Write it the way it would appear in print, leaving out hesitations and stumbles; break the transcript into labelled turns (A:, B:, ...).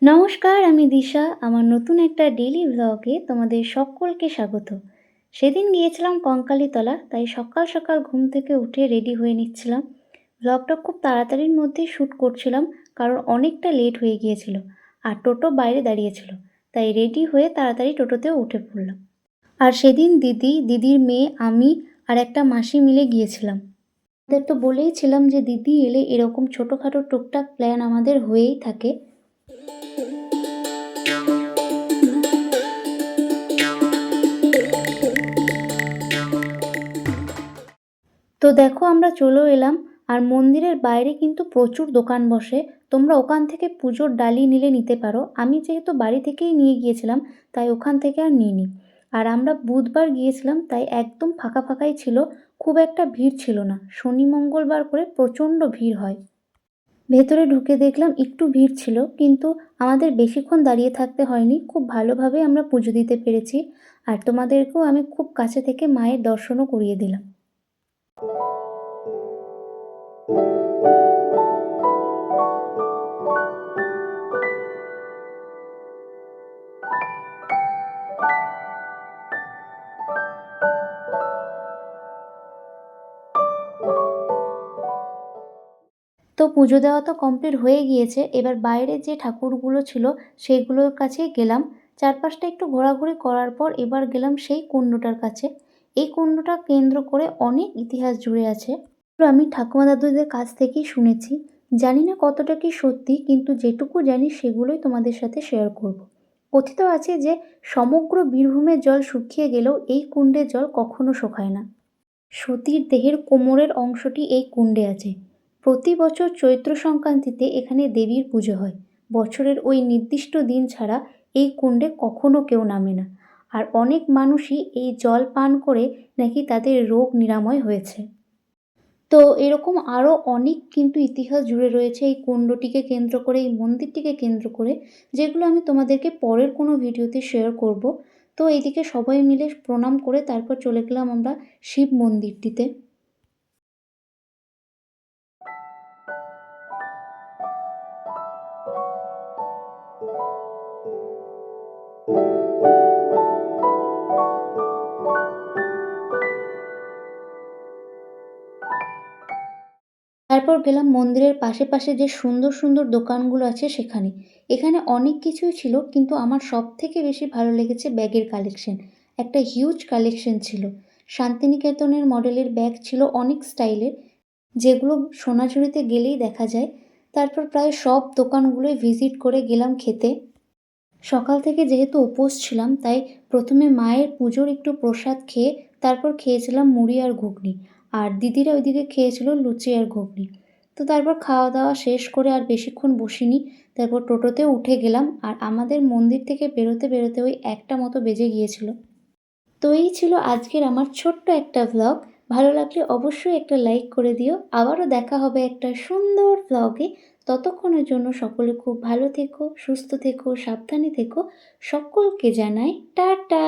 A: নমস্কার, আমি দিশা। আমার নতুন একটা ডেইলি ভ্লগে তোমাদের সকলকে স্বাগত। সেদিন গিয়েছিলাম কঙ্কালীতলা, তাই সকাল সকাল ঘুম থেকে উঠে রেডি হয়ে নিচ্ছিলাম। ভ্লগটা খুব তাড়াতাড়ির মধ্যেই শ্যুট করছিলাম, কারণ অনেকটা লেট হয়ে গিয়েছিল আর টোটো বাইরে দাঁড়িয়েছিল। তাই রেডি হয়ে তাড়াতাড়ি টোটোতেও উঠে পড়লাম। আর সেদিন দিদির মেয়ে, আমি আর একটা মাসি মিলে গিয়েছিলাম। আমাদের তো বলেইছিলাম যে দিদি এলে এরকম ছোটোখাটো টুকটাক প্ল্যান আমাদের হয়েই থাকে। তো দেখো, আমরা চলেও এলাম। আর মন্দিরের বাইরে কিন্তু প্রচুর দোকান বসে। তোমরা ওখান থেকে পুজোর ডালি নিলে নিতে পারো। আমি যেহেতু বাড়ি থেকেই নিয়ে গিয়েছিলাম, তাই ওখান থেকে আর নিইনি। আর আমরা বুধবার গিয়েছিলাম, তাই একদম ফাঁকা ফাঁকাই ছিল, খুব একটা ভিড় ছিল না। শনি মঙ্গলবার করে প্রচণ্ড ভিড় হয়। ভেতরে ঢুকে দেখলাম একটু ভিড় ছিল, কিন্তু আমাদের বেশিক্ষণ দাঁড়িয়ে থাকতে হয়নি, খুব ভালোভাবে আমরা পুজো দিতে পেরেছি। আর তোমাদেরকেও আমি খুব কাছে থেকে মায়ের দর্শনও করিয়ে দিলাম। তো পুজো দেওয়া তো কমপ্লিট হয়ে গিয়েছে। এবার বাইরে যে ঠাকুরগুলো ছিল সেগুলোর কাছেই গেলাম। চারপাশটা একটু ঘোরাঘুরি করার পর এবার গেলাম সেই কুণ্ডটার কাছে। এই কুণ্ডটা কেন্দ্র করে অনেক ইতিহাস জুড়ে আছে। তো আমি ঠাকুমা দাদুদের কাছ থেকেই শুনেছি। জানি না কতটা কি সত্যি, কিন্তু যেটুকু জানি সেগুলোই তোমাদের সাথে শেয়ার করব। কথিত আছে যে সমগ্র বীরভূমের জল শুকিয়ে গেলেও এই কুণ্ডের জল কখনো শুকায় না। সতীর দেহের কোমরের অংশটি এই কুণ্ডে আছে। প্রতি বছর চৈত্র সংক্রান্তিতে এখানে দেবীর পুজো হয়। বছরের ওই নির্দিষ্ট দিন ছাড়া এই কুণ্ডে কখনো কেউ নামে না। আর অনেক মানুষই এই জল পান করে নাকি তাদের রোগ নিরাময় হয়েছে। তো এরকম আরও অনেক কিন্তু ইতিহাস জুড়ে রয়েছে এই কুণ্ডটিকে কেন্দ্র করে, এই মন্দিরটিকে কেন্দ্র করে, যেগুলো আমি তোমাদেরকে পরের কোনো ভিডিওতে শেয়ার করব। তো এইদিকে সবাই মিলে প্রণাম করে তারপর চলে গেলাম আমরা শিব মন্দিরটিতে। তারপর গেলাম মন্দিরের পাশে পাশে যে সুন্দর সুন্দর দোকানগুলো আছে সেখানে। এখানে অনেক কিছুই ছিল, কিন্তু আমার সবথেকে বেশি ভালো লেগেছে ব্যাগের কালেকশন। একটা হিউজ কালেকশন ছিল। শান্তিনিকেতনের মডেলের ব্যাগ ছিল অনেক স্টাইলের, যেগুলো সোনাঝুরিতে গেলেই দেখা যায়। তারপর প্রায় সব দোকানগুলোই ভিজিট করে গেলাম খেতে। সকাল থেকে যেহেতু উপোস ছিলাম, তাই প্রথমে মায়ের পুজোর একটু প্রসাদ খেয়ে তারপর খেয়েছিলাম মুড়ি আর ঘুগনি। আর দিদিরা ওইদিকে খেয়েছিল লুচি আর ঘুগনি। তো তারপর খাওয়া দাওয়া শেষ করে আর বেশিক্ষণ বসিনি। তারপর টোটোতে উঠে গেলাম, আর আমাদের মন্দির থেকে বেরোতে বেরোতে ওই 1টা মতো বেজে গিয়েছিল। তো এই ছিল আজকের আমার ছোট্ট একটা ভ্লগ। ভালো লাগলে অবশ্যই একটা লাইক করে দিও। আবারও দেখা হবে একটা সুন্দর ভ্লগে। ততক্ষণের জন্য সকলে খুব ভালো থেকো, সুস্থ থেকো, সাবধানে থেকো। সকলকে জানাই টাটা।